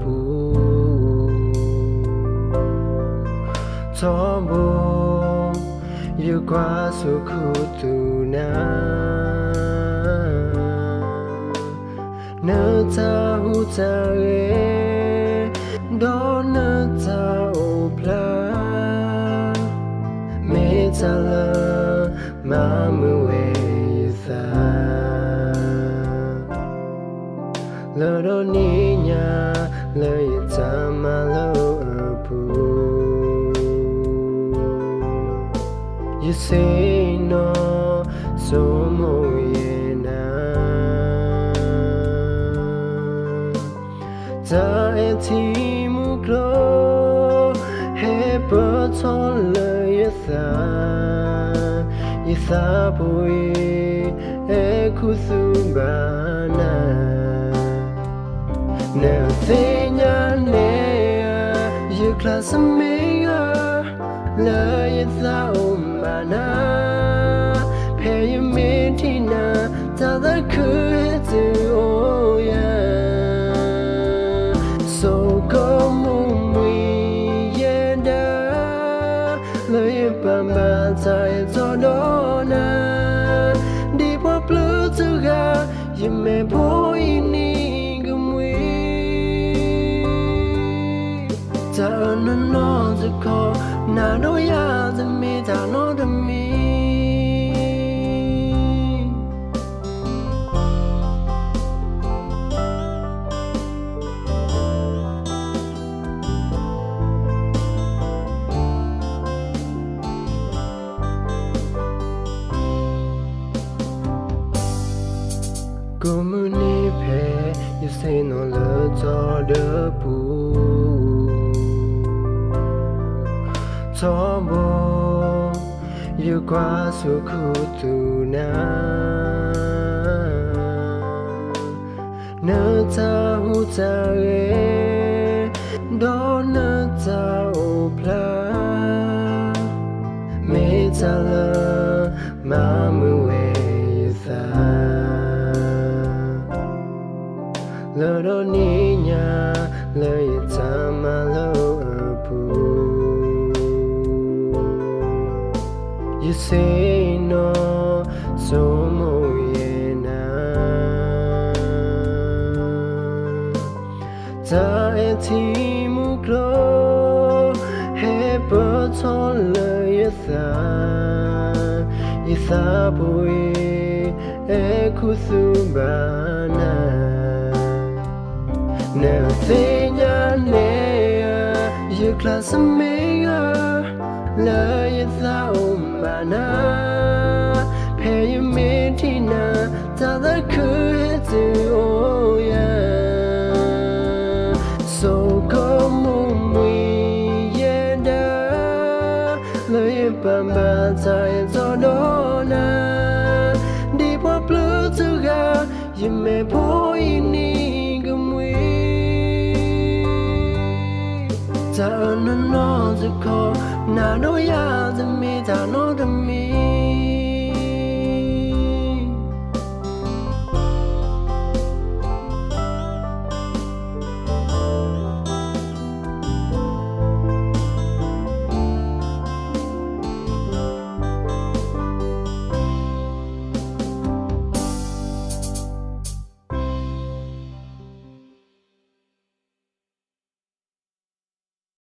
pu Tombo You qua su khu na Nơ ta hu ta re Do nơ ta o pla Me ta la ma mu we tha Lơ do ni nya lơ ta ma lo pu You say no so mo ye na Ta e ti mu klo he po ton le ye tha po ye e khu su ba na Ne te nya ne you classmate la ye tha na pay you me tina ta the could do oh yeah so come we yenda la ye pamba ta ye so do na di po blue to ga you me boy ni gumwi ta no no the call na no ya the me ta no the me Comme ni pe you say no le to de pu Tombo You qua su khu na Nơ ta hu ta re Do nơ ta o pla Me ta la ma mu we tha Lơ do ni nya lơ ta ma lo pu You say no so mo ye na Ta e ti mu klo he po ton le ye tha po ye e khu su ba na Ne te nya ne you classmate la ye tha na pay you me tina ta the could do oh yeah so come we yenda la ye pamba ta ye so do na di po blue to ga you me boy ni gumwi ta no no the call na no ya